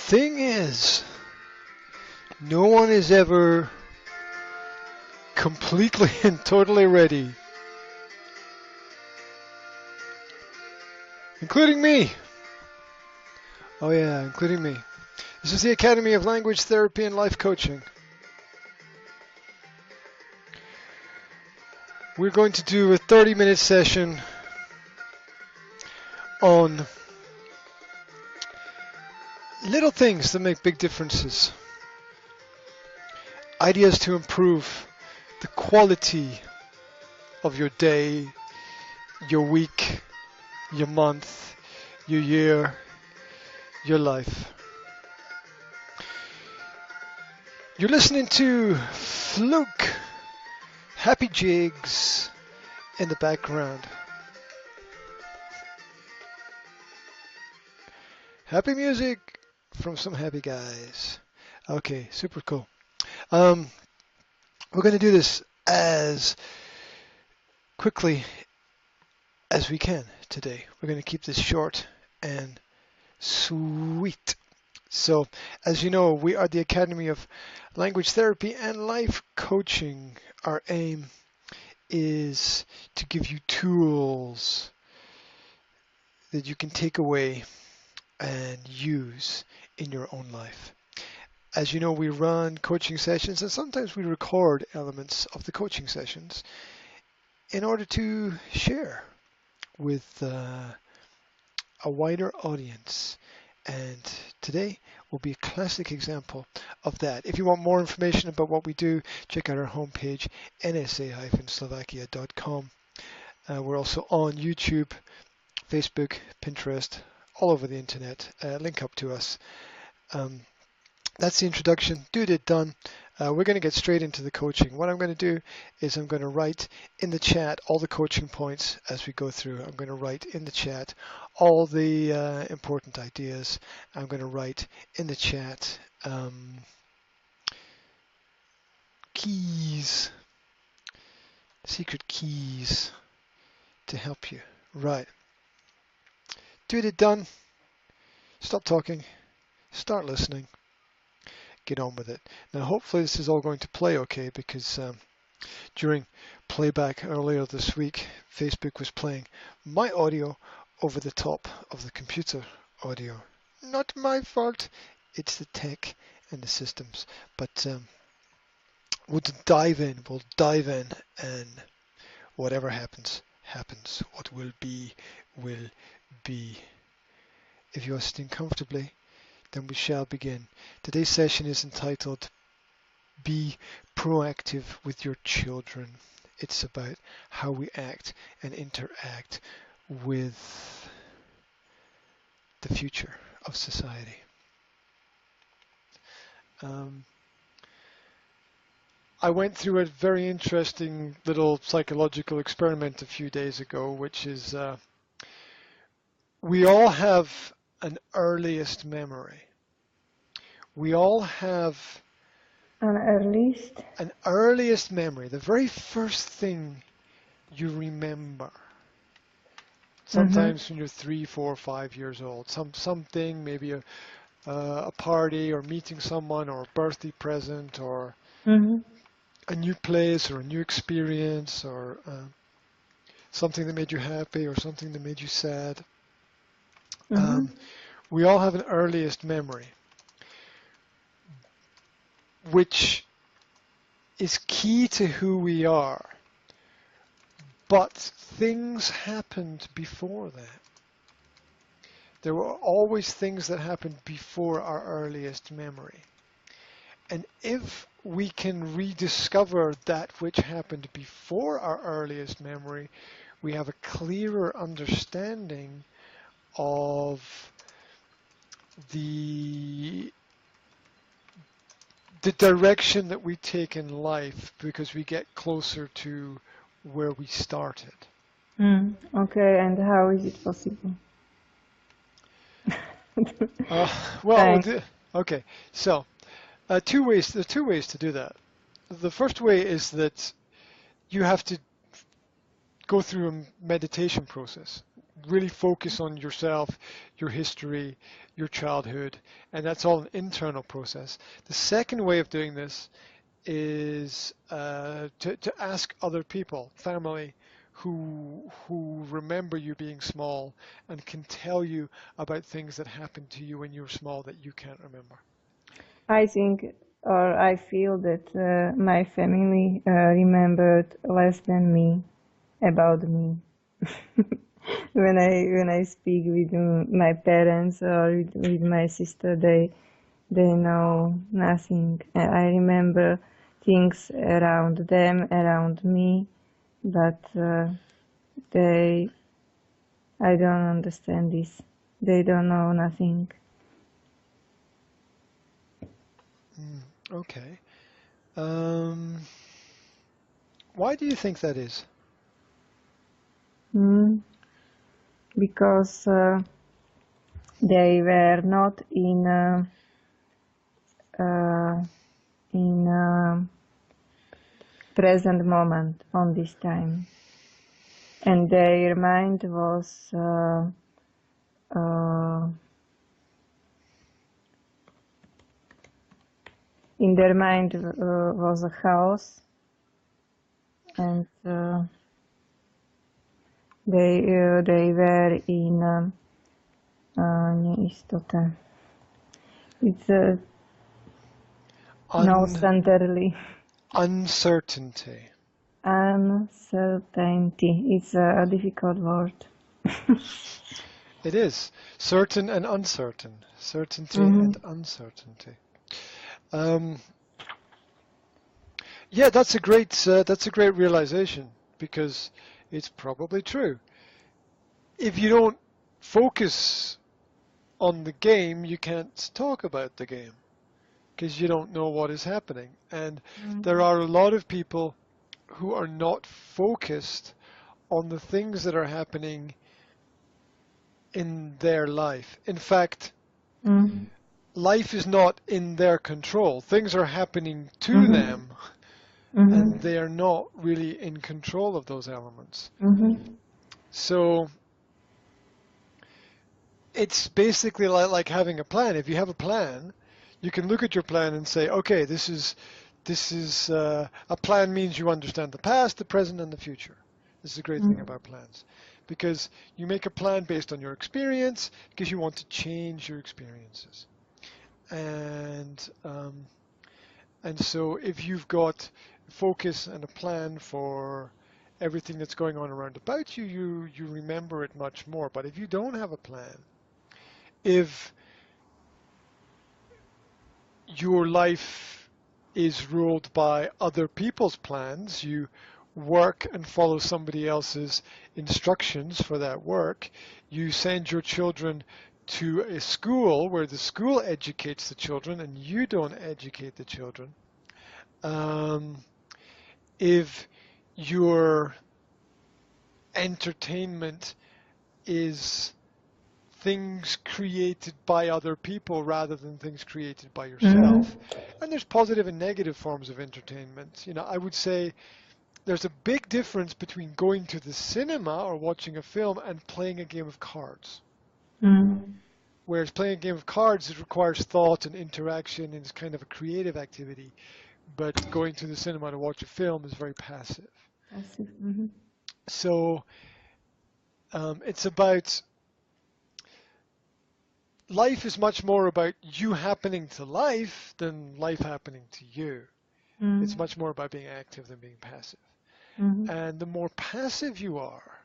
thing is, no one is ever completely and totally ready, including me. Oh yeah, including me. This is the Academy of Language Therapy and Life Coaching. We're going to do a 30-minute session on little things that make big differences. Ideas to improve the quality of your day, your week, your month, your year, your life. You're listening to Fluke, Happy Jigs in the background. Happy music from some happy guys. Okay, super cool. We're going to do this as quickly as we can today. We're going to keep this short and sweet. So, as you know, we are the Academy of Language Therapy and Life Coaching. Our aim is to give you tools that you can take away and use in your own life. As you know, we run coaching sessions, and sometimes we record elements of the coaching sessions in order to share with a wider audience. And today will be a classic example of that. If you want more information about what we do, check out our homepage, nsa-slovakia.com. We're also on YouTube, Facebook, Pinterest, all over the internet. Link up to us. That's the introduction. Dude, it done. We're going to get straight into the coaching. What I'm going to do is I'm going to write in the chat all the coaching points as we go through. I'm going to write in the chat all the important ideas. I'm going to write in the chat keys, secret keys to help you. Right. Dude, it done. Stop talking. Start listening. Get on with it. Now, hopefully this is all going to play okay, because during playback earlier this week, Facebook was playing my audio over the top of the computer audio. Not my fault. It's the tech and the systems. But we'll dive in. We'll dive in, and whatever happens, happens. What will be, will be. If you are sitting comfortably, then we shall begin. Today's session is entitled Be Proactive with Your Children. It's about how we act and interact with the future of society. I went through a very interesting little psychological experiment a few days ago, which is we all have an earliest memory. We all have An earliest memory, the very first thing you remember. Sometimes when you're 3, 4, 5 years old, something, maybe a party or meeting someone or a birthday present or a new place or a new experience or something that made you happy or something that made you sad. We all have an earliest memory, which is key to who we are. But things happened before that. There were always things that happened before our earliest memory. And if we can rediscover that which happened before our earliest memory, we have a clearer understanding of the direction that we take in life, because we get closer to where we started. Okay, and how is it possible? Okay, so there are two ways to do that. The first way is that you have to go through a meditation process. really focus on yourself, your history, your childhood, and that's all an internal process. The second way of doing this is to ask other people, family, who remember you being small and can tell you about things that happened to you when you were small that you can't remember. I think, or I feel that my family remembered less than me about me. When I speak with my parents or with my sister, they know nothing. I remember things around them, around me, but I don't understand this. They don't know nothing. Okay. Why do you think that is? Because they were not in present moment on this time, and their mind was in their mind was a house, and they were in neistota. It's no centerly. Uncertainty. Uncertainty. It's a difficult word. It is certain and uncertain, certainty and uncertainty. Yeah, that's a great realization, because it's probably true. If you don't focus on the game, you can't talk about the game because you don't know what is happening. And there are a lot of people who are not focused on the things that are happening in their life. In fact, life is not in their control. Things are happening to them, and they are not really in control of those elements. So it's basically like having a plan. If you have a plan, you can look at your plan and say, okay, this is a plan means you understand the past, the present, and the future. This is a great thing about plans, because you make a plan based on your experience because you want to change your experiences. And so if you've got focus and a plan for everything that's going on around about you, you remember it much more. But if you don't have a plan, if your life is ruled by other people's plans, you work and follow somebody else's instructions for that work, you send your children to a school where the school educates the children and you don't educate the children. If your entertainment is things created by other people rather than things created by yourself. And there's positive and negative forms of entertainment. I would say there's a big difference between going to the cinema or watching a film and playing a game of cards. Whereas playing a game of cards, it requires thought and interaction and it's kind of a creative activity. But going to the cinema to watch a film is very passive. So it's about... Life is much more about you happening to life than life happening to you. It's much more about being active than being passive. And the more passive you are,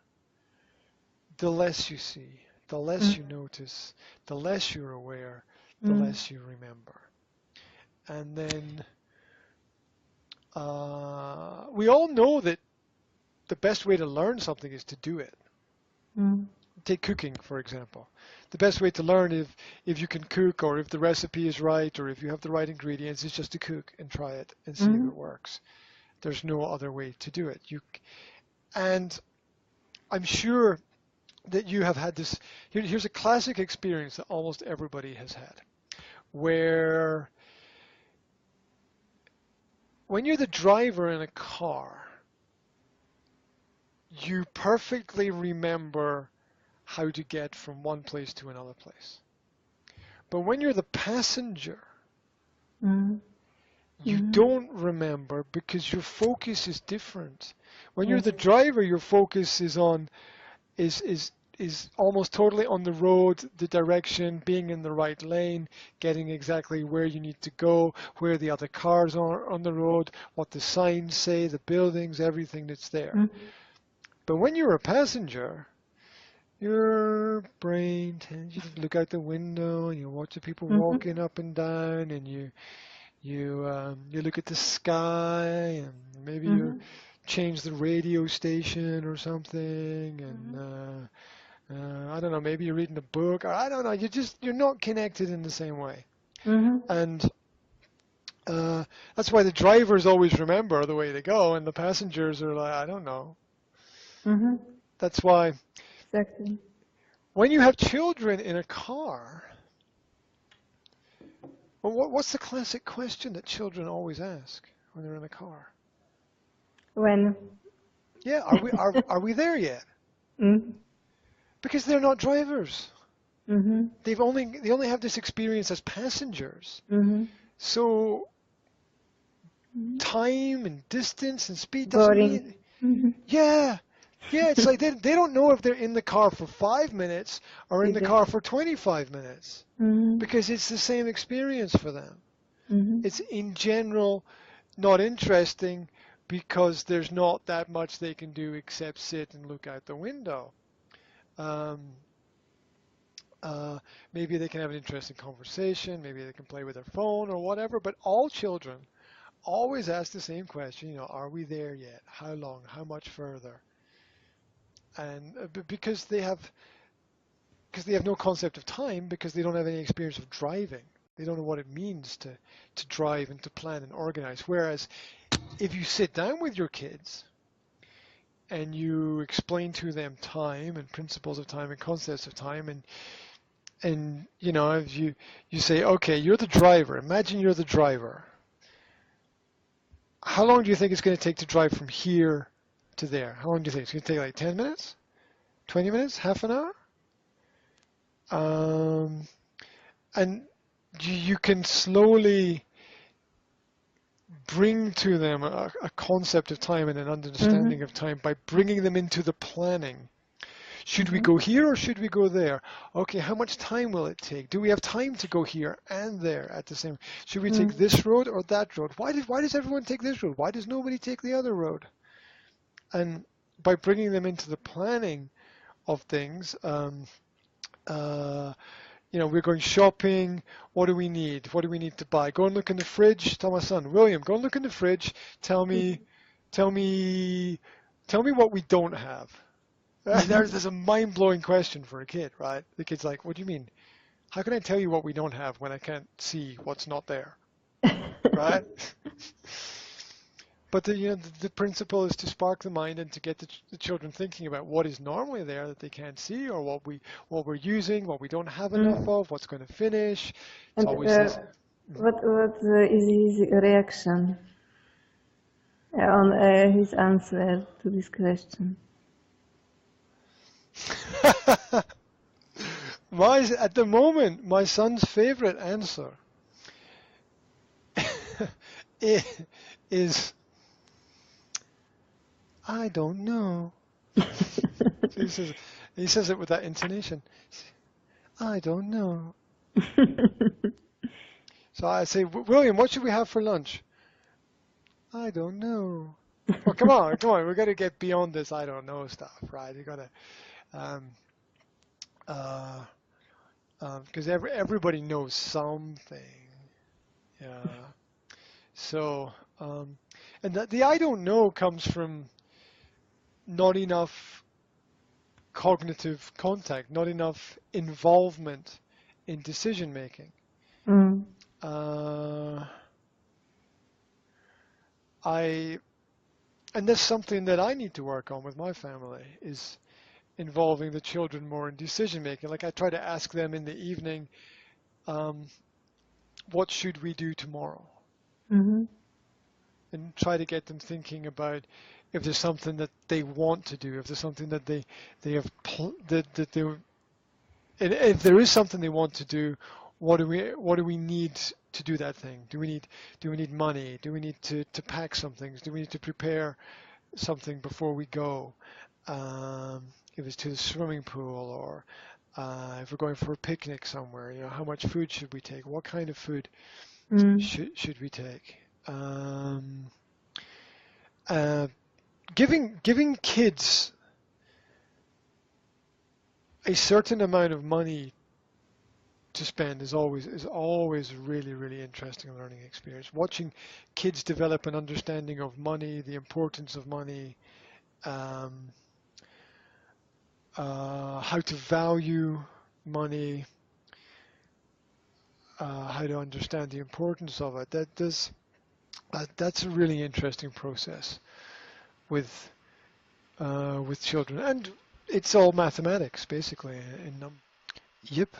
the less you see, the less you notice, the less you're aware, the less you remember. And then we all know that the best way to learn something is to do it. Take cooking, for example. The best way to learn if you can cook, or if the recipe is right, or if you have the right ingredients, is just to cook and try it and see if it works. There's no other way to do it. And I'm sure that you have had this. Here's a classic experience that almost everybody has had, where when you're the driver in a car, you perfectly remember how to get from one place to another place. But when you're the passenger, you don't remember because your focus is different. When you're the driver, your focus is almost totally on the road, the direction, being in the right lane, getting exactly where you need to go, where the other cars are on the road, what the signs say, the buildings, everything that's there. But when you're a passenger, your brain tends you to look out the window and you watch the people walking up and down, and you look at the sky, and maybe you change the radio station or something, and I don't know, maybe you're reading a book, or I don't know, you're not connected in the same way. And that's why the drivers always remember the way they go, and the passengers are like, I don't know. That's why Exactly. when you have children in a car, well, what's the classic question that children always ask when they're in a car? When? Yeah, are we there yet? Because they're not drivers. They only have this experience as passengers. So time and distance and speed doesn't mean. Yeah, it's like they don't know if they're in the car for 5 minutes or in the car for 25 minutes because it's the same experience for them. It's in general not interesting because there's not that much they can do except sit and look out the window. Maybe they can have an interesting conversation, maybe they can play with their phone or whatever, but all children always ask the same question, are we there yet? How long? How much further? And because they have no concept of time, because they don't have any experience of driving. They don't know what it means to drive and to plan and organize. Whereas if you sit down with your kids and you explain to them time and principles of time and concepts of time, and if you say, okay, you're the driver. Imagine you're the driver. How long do you think it's going to take to drive from here to there? How long do you think? It's going to take like 10 minutes? 20 minutes? Half an hour? And you can slowly bring to them a concept of time and an understanding of time by bringing them into the planning. Should we go here or should we go there? Okay, how much time will it take? Do we have time to go here and there at the same? Should we take this road or that road? Why does everyone take this road? Why does nobody take the other road? And by bringing them into the planning of things, we're going shopping. What do we need? What do we need to buy? Go and look in the fridge. Tell my son, William, go and look in the fridge. Tell me what we don't have. There's a mind-blowing question for a kid, right? The kid's like, what do you mean? How can I tell you what we don't have when I can't see what's not there? Right? But the principle is to spark the mind and to get the children thinking about what is normally there that they can't see, or what we're using, what we don't have enough of, what's going to finish. It's always this. What is his reaction on his answer to this question? At the moment, my son's favorite answer is, I don't know. He says it with that intonation. I don't know. So I say, William, what should we have for lunch? I don't know. Well, come on. We've got to get beyond this I don't know stuff, right? You got to, because everybody knows something. Yeah. So, and the I don't know comes from not enough cognitive contact, not enough involvement in decision making. And that's something that I need to work on with my family, is involving the children more in decision making. Like I try to ask them in the evening, what should we do tomorrow? and try to get them thinking about if there's something that they want to do, if there's something that they have that they, and if there is something they want to do, what do we need to do that thing? Do we need money? Do we need to pack some things? Do we need to prepare something before we go? If it's to the swimming pool, or if we're going for a picnic somewhere, how much food should we take? What kind of food Mm. should we take? Uh, giving kids a certain amount of money to spend is always really, really interesting learning experience. Watching kids develop an understanding of money, the importance of money, um, how to value money, how to understand the importance of it. That's a really interesting process with children, and it's all mathematics basically. Yep,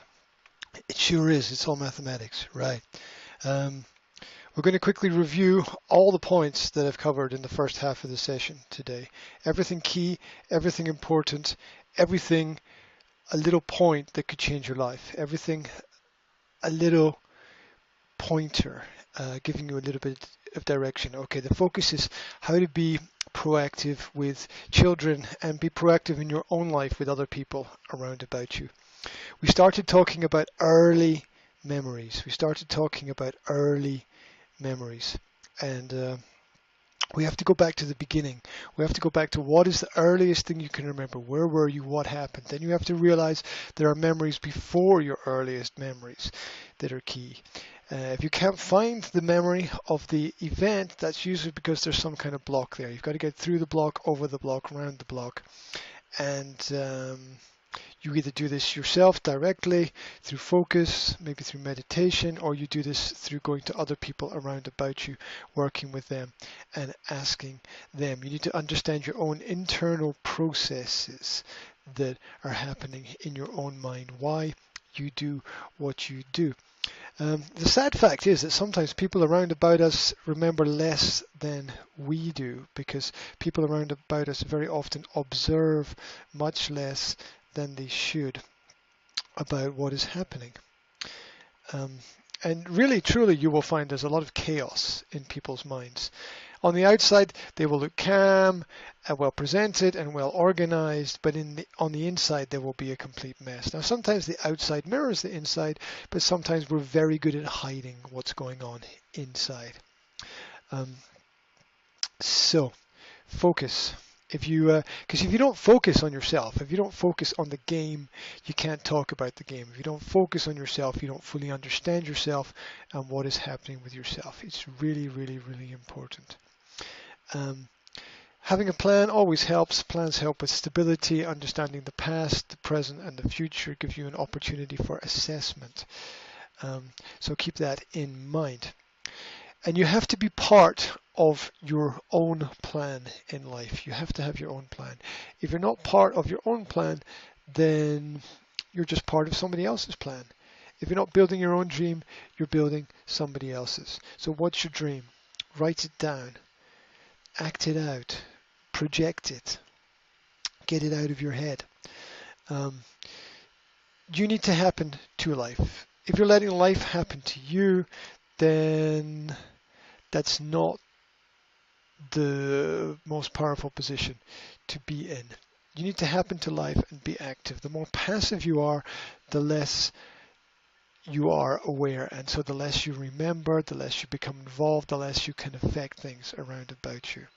it sure is. It's all mathematics, right? Um, we're going to quickly review all the points that I've covered in the first half of the session today. Everything key, everything important, everything a little point that could change your life. Everything a little pointer, giving you a little bit of direction. Okay, the focus is how to be proactive with children and be proactive in your own life with other people around about you. We started talking about early memories. And we have to go back to the beginning. We have to go back to what is the earliest thing you can remember. Where were you? What happened? Then you have to realize there are memories before your earliest memories that are key. If you can't find the memory of the event, that's usually because there's some kind of block there. You've got to get through the block, over the block, around the block. And you either do this yourself directly through focus, maybe through meditation, or you do this through going to other people around about you, working with them and asking them. You need to understand your own internal processes that are happening in your own mind, why you do what you do. The sad fact is that sometimes people around about us remember less than we do, because people around about us very often observe much less than they should about what is happening. And really, truly, you will find there's a lot of chaos in people's minds. On the outside, they will look calm, well presented, and well organized, but on the inside, there will be a complete mess. Now, sometimes the outside mirrors the inside, but sometimes we're very good at hiding what's going on inside. So, focus. Because if you don't focus on yourself, if you don't focus on the game, you can't talk about the game. If you don't focus on yourself, you don't fully understand yourself and what is happening with yourself. It's really, really, really important. Having a plan always helps. Plans help with stability, understanding the past, the present, and the future. Gives you an opportunity for assessment. So keep that in mind. And you have to be part of your own plan in life. You have to have your own plan. If you're not part of your own plan, then you're just part of somebody else's plan. If you're not building your own dream, you're building somebody else's. So what's your dream? Write it down. Act it out. Project it. Get it out of your head. You need to happen to life. If you're letting life happen to you, then that's not the most powerful position to be in. You need to happen to life and be active. The more passive you are, the less you are aware, and so the less you remember, the less you become involved, the less you can affect things around about you.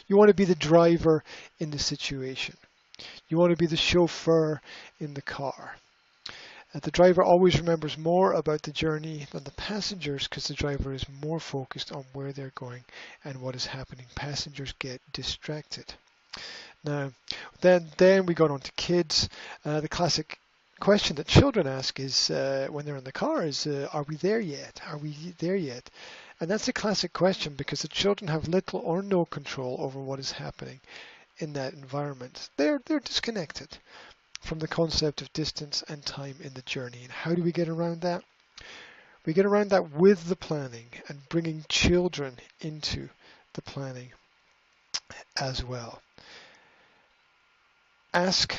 You want to be the driver in the situation. You want to be the chauffeur in the car. The driver always remembers more about the journey than the passengers, because the driver is more focused on where they're going and what is happening. Passengers get distracted. Now, then we got on to kids. The classic question that children ask is when they're in the car is, are we there yet? Are we there yet? And that's a classic question because the children have little or no control over what is happening in that environment. They're disconnected from the concept of distance and time in the journey. And how do we get around that? We get around that with the planning and bringing children into the planning as well. Ask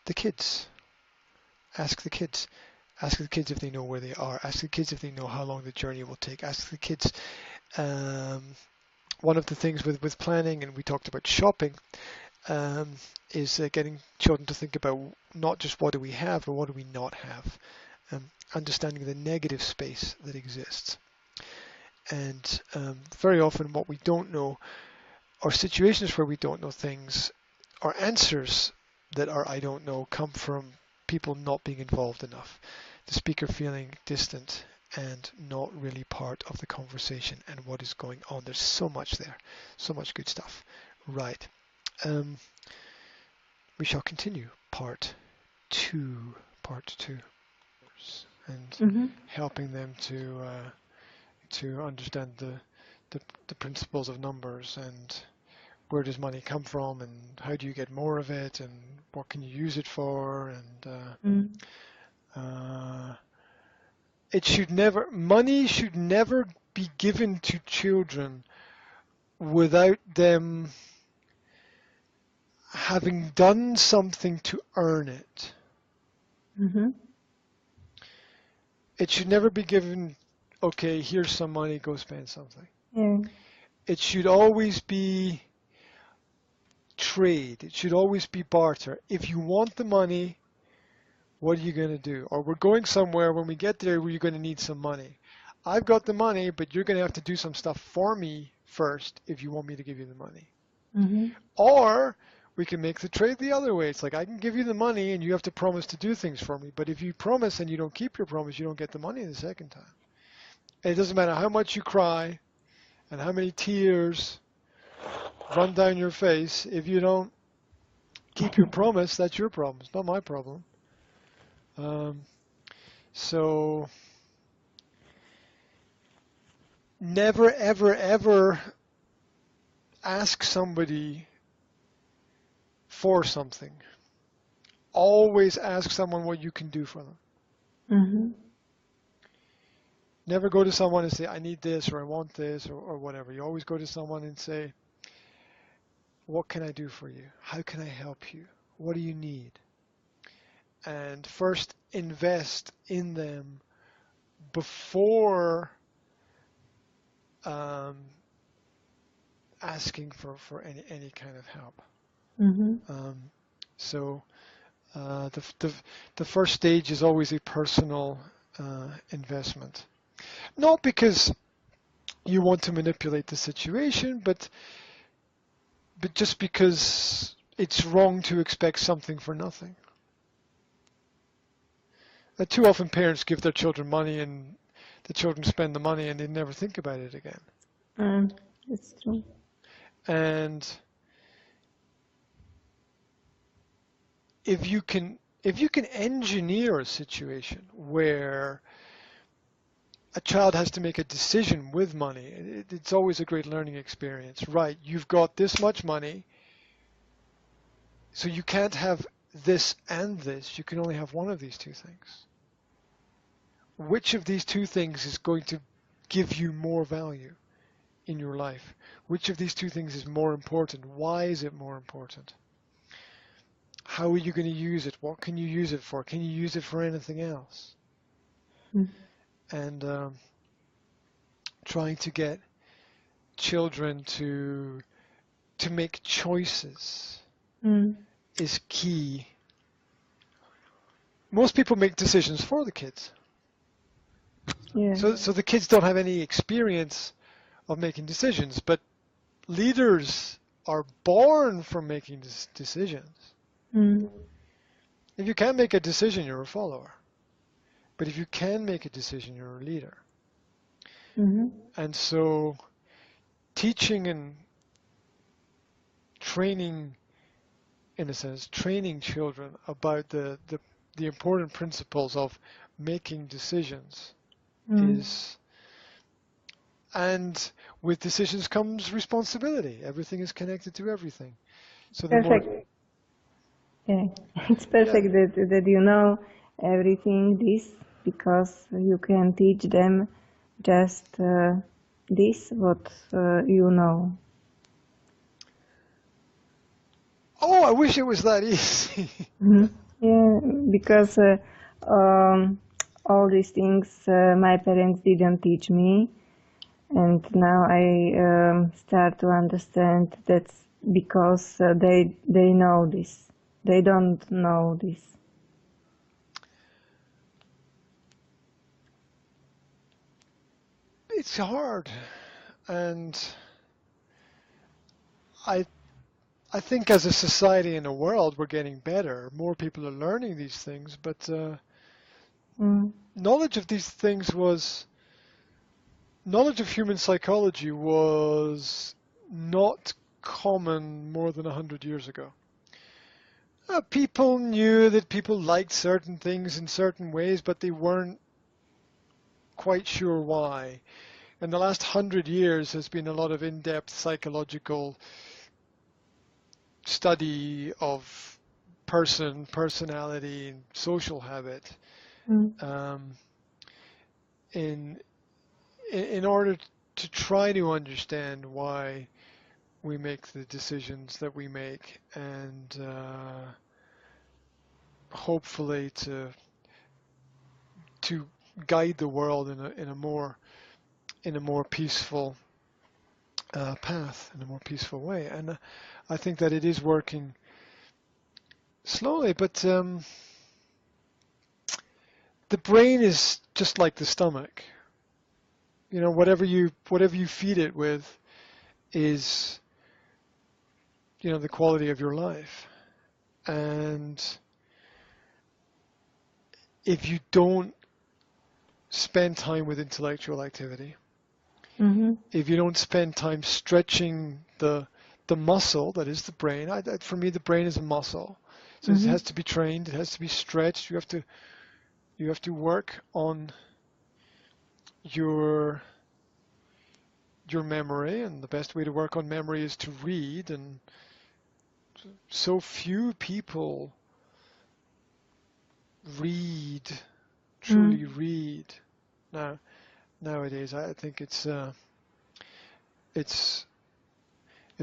the kids. Ask the kids. Ask the kids if they know where they are. Ask the kids if they know how long the journey will take. Ask the kids. One of the things with planning, and we talked about shopping, is getting children to think about not just what do we have, but what do we not have. Understanding the negative space that exists. And very often what we don't know, or situations where we don't know things, or answers that are I don't know, come from people not being involved enough. The speaker feeling distant and not really part of the conversation and what is going on. There's so much there, so much good stuff. Right. We shall continue part two, and helping them to understand the principles of numbers and where does money come from and how do you get more of it and what can you use it for, and money should never be given to children without them having done something to earn it. It should never be given, okay, here's some money, go spend something. Yeah. It should always be trade. It should always be barter. If you want the money, what are you going to do? Or we're going somewhere, when we get there, you're going to need some money. I've got the money, but you're going to have to do some stuff for me first if you want me to give you the money. Or we can make the trade the other way. It's like I can give you the money and you have to promise to do things for me. But if you promise and you don't keep your promise, you don't get the money the second time. And it doesn't matter how much you cry and how many tears run down your face. If you don't keep your promise, that's your problem. It's not my problem. So never, ever, ever ask somebody for something. Always ask someone what you can do for them. Never go to someone and say, I need this, or I want this, or whatever. You always go to someone and say, what can I do for you? How can I help you? What do you need? And first invest in them before asking for any kind of help. So the first stage is always a personal investment. Not because you want to manipulate the situation, but just because it's wrong to expect something for nothing. Too often parents give their children money and the children spend the money and they never think about it again. That's true. And if you can engineer a situation where a child has to make a decision with money, it's always a great learning experience. Right, you've got this much money, so you can't have this and this. You can only have one of these two things. Which of these two things is going to give you more value in your life? Which of these two things is more important? Why is it more important? How are you going to use it? What can you use it for? Can you use it for anything else? And trying to get children to make choices is key. Most people make decisions for the kids. Yeah. So the kids don't have any experience of making decisions, but leaders are born from making decisions. If you can't make a decision, you're a follower. But if you can make a decision, you're a leader. And so teaching and training, in a sense, training children about the important principles of making decisions is, and with decisions comes responsibility. Everything is connected to everything. So the Perfect. Yeah, it's perfect that you know everything this, because you can teach them just this what you know? Oh, I wish it was that easy. Yeah, because all these things my parents didn't teach me, and now I start to understand that's because they know this. They don't know this. It's hard, and I I think as a society and a world we're getting better. More people are learning these things, but knowledge of these things was knowledge of human psychology was not common more than 100 years ago. People knew that people liked certain things in certain ways, but they weren't quite sure why. And the last 100 years has been a lot of in-depth psychological study of personality, and social habit, in in order to try to understand why we make the decisions that we make, and hopefully to guide the world in a more peaceful path, in a more peaceful way. And I think that it is working slowly, but the brain is just like the stomach. You know, whatever you feed it with is, you know, the quality of your life. And if you don't spend time with intellectual activity, if you don't spend time stretching the muscle that is the brain, for me the brain is a muscle, so it has to be trained, it has to be stretched. You have to work on your memory, and the best way to work on memory is to read, and so few people truly read nowadays. I think it's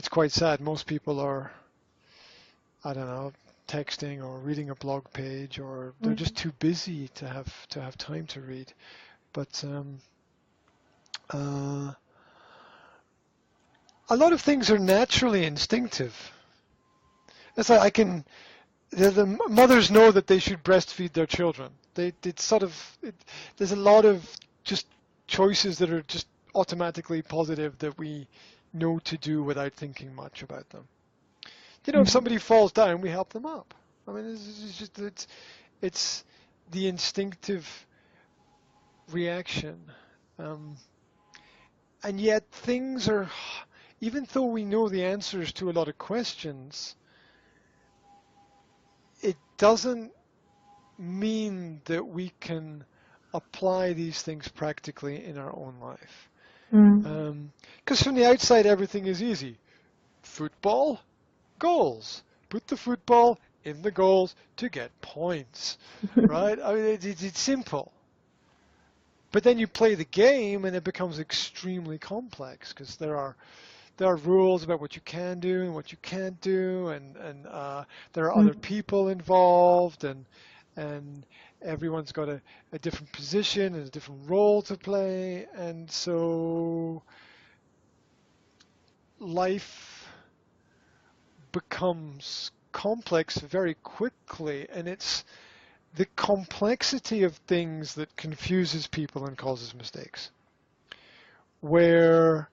quite sad. Most people are, I don't know, texting or reading a blog page, or they're just too busy to have time to read. But a lot of things are naturally instinctive. It's like the mothers know that they should breastfeed their children. There's a lot of just choices that are just automatically positive that we know to do without thinking much about them. You know, if somebody falls down, we help them up. I mean, it's the instinctive reaction. And yet things are, even though we know the answers to a lot of questions, it doesn't mean that we can apply these things practically in our own life. Because from the outside, everything is easy. Football, goals. Put the football in the goals to get points, right? I mean, it's simple. But then you play the game and it becomes extremely complex, because there are rules about what you can do and what you can't do, and there are other people involved, and everyone's got a different position and a different role to play, and so life becomes complex very quickly, and it's the complexity of things that confuses people and causes mistakes. Where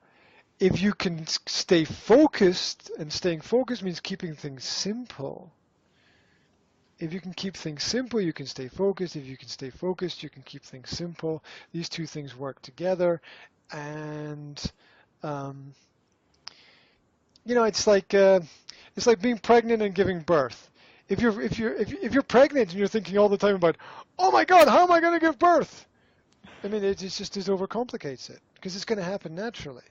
if you can stay focused, and staying focused means keeping things simple. If you can keep things simple, you can stay focused. If you can stay focused, you can keep things simple. These two things work together, and you know, it's like being pregnant and giving birth. If you're pregnant and you're thinking all the time about, oh my God, how am I going to give birth? I mean, it just overcomplicates it, because it's going to happen naturally.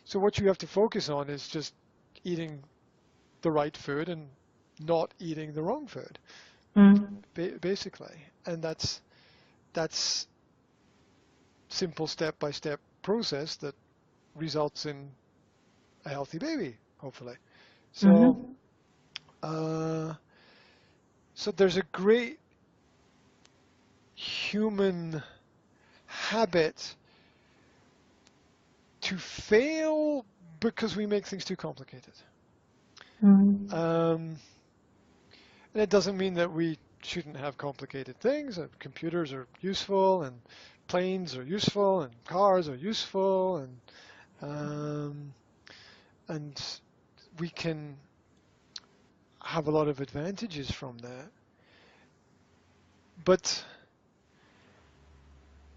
So what you have to focus on is just eating the right food and not eating the wrong food, basically. And that's simple step-by-step process that results in a healthy baby, hopefully. So, Mm-hmm. so there's a great human habit to fail because we make things too complicated. Mm-hmm. And it doesn't mean that we shouldn't have complicated things. Computers are useful, and planes are useful, and cars are useful, and we can have a lot of advantages from that. But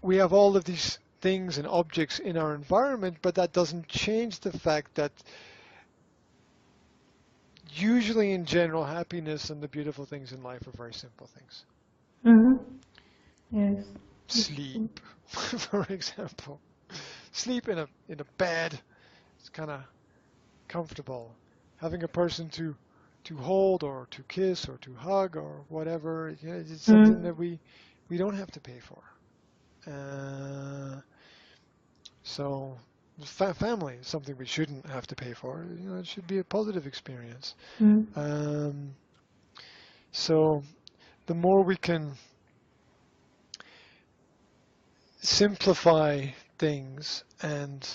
we have all of these things and objects in our environment, but that doesn't change the fact that usually in general, happiness and the beautiful things in life are very simple things. Mm-hmm. Yes. Sleep, for example. Sleep in a bed is kind of comfortable. Having a person to hold or to kiss or to hug or whatever, it's something Mm-hmm. that we don't have to pay for. So family is something we shouldn't have to pay for. It should be a positive experience. Um, so the more we can simplify things and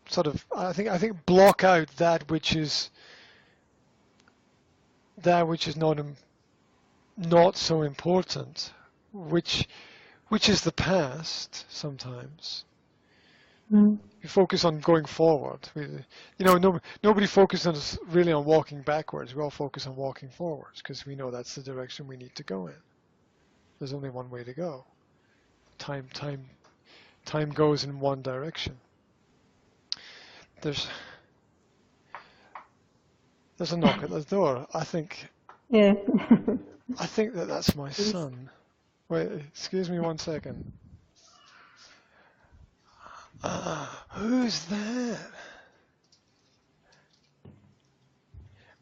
sort of, I think block out that which is not so important, which is the past sometimes. Mm-hmm. We focus on going forward. Nobody focuses really on walking backwards. We all focus on walking forwards because we know that's the direction we need to go in. There's only one way to go. Time goes in one direction. There's a knock at the door. I think Yeah. that's my Yes. son. Wait, excuse me 1 second. Who's that?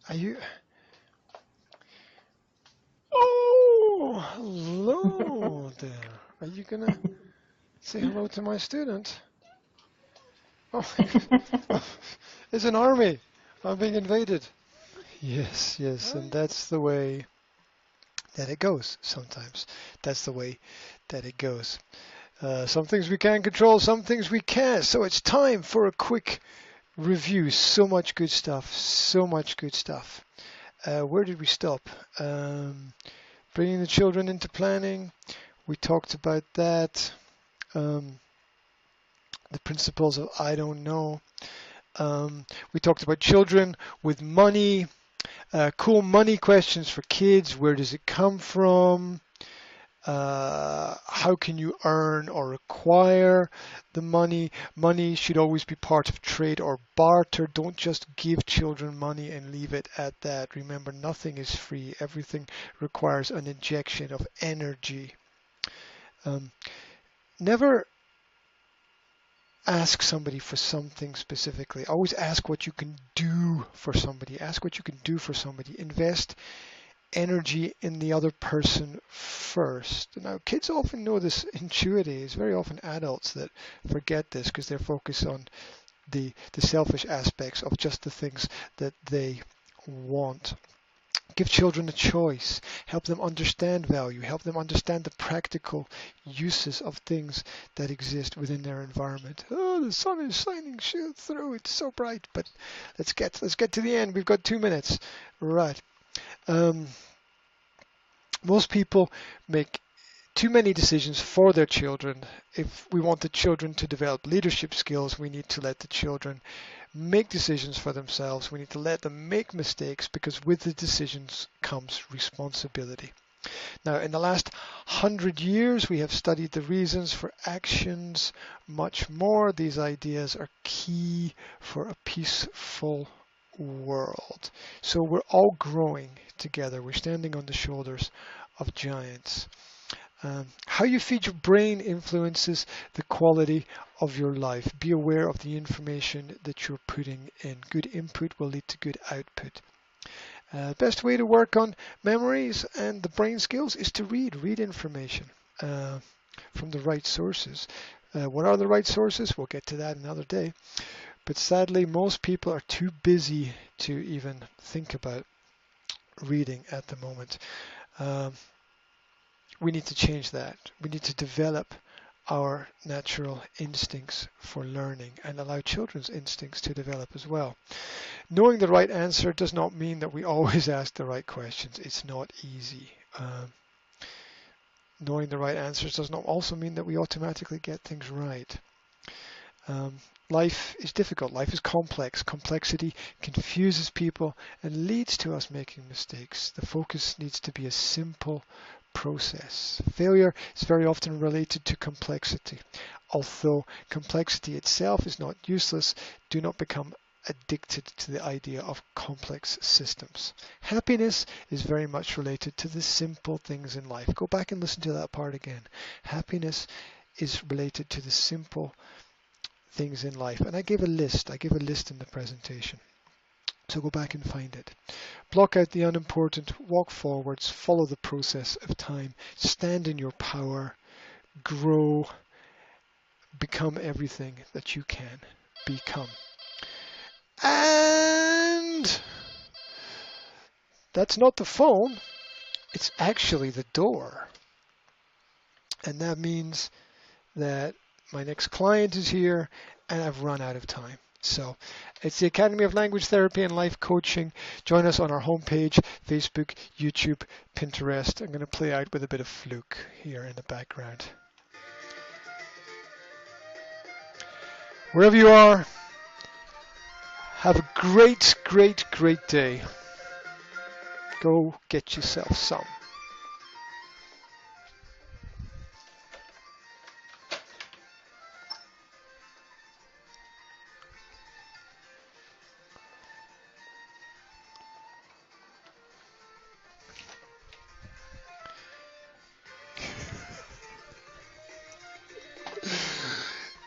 Are you? Oh, hello there. Are you gonna say hello to my student? Oh, it's an army. I'm being invaded. Yes, yes, and that's the way that it goes sometimes. That's the way that it goes. Some things we can control, some things we can't. So it's time for a quick review. So much good stuff. So much good stuff. Where did we stop? Bringing the children into planning. We talked about that. Um, the principles of I don't know. We talked about children with money. Cool money questions for kids. Where does it come from? How can you earn or acquire the money? Money should always be part of trade or barter. Don't just give children money and leave it at that. Remember, nothing is free. Everything requires an injection of energy. Never ask somebody for something specifically. Always ask what you can do for somebody. Ask what you can do for somebody. Invest energy in the other person first. Now, kids often know this intuitively. It's very often adults that forget this because they're focused on the selfish aspects of just the things that they want. Give children a choice. Help them understand value. Help them understand the practical uses of things that exist within their environment. Oh, the sun is shining through. It's so bright. But let's get to the end. We've got 2 minutes. Right. Most people make too many decisions for their children. If we want the children to develop leadership skills, we need to let the children make decisions for themselves. We need to let them make mistakes because with the decisions comes responsibility. Now, in the last 100 years, we have studied the reasons for actions much more. These ideas are key for a peaceful world. So we're all growing together. We're standing on the shoulders of giants. How you feed your brain influences the quality of your life. Be aware of the information that you're putting in. Good input will lead to good output. Best way to work on memories and the brain skills is to read information from the right sources. What are the right sources? We'll get to that another day. But sadly, most people are too busy to even think about reading at the moment. We need to change that. We need to develop our natural instincts for learning and allow children's instincts to develop as well. Knowing the right answer does not mean that we always ask the right questions. It's not easy. Knowing the right answers does not also mean that we automatically get things right. Life is difficult. Life is complex. Complexity confuses people and leads to us making mistakes. The focus needs to be a simple process. Failure is very often related to complexity. Although complexity itself is not useless, do not become addicted to the idea of complex systems. Happiness is very much related to the simple things in life. Go back and listen to that part again. Happiness is related to the simple things in life. And I gave a list in the presentation. So go back and find it. Block out the unimportant, walk forwards, follow the process of time, stand in your power, grow, become everything that you can become. And that's not the phone, it's actually the door. And that means that my next client is here and I've run out of time. So it's the Academy of Language Therapy and Life Coaching. Join us on our homepage, Facebook, YouTube, Pinterest. I'm going to play out with a bit of fluke here in the background. Wherever you are, have a great, great, great day. Go get yourself some.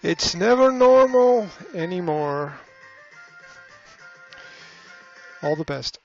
It's never normal anymore. All the best.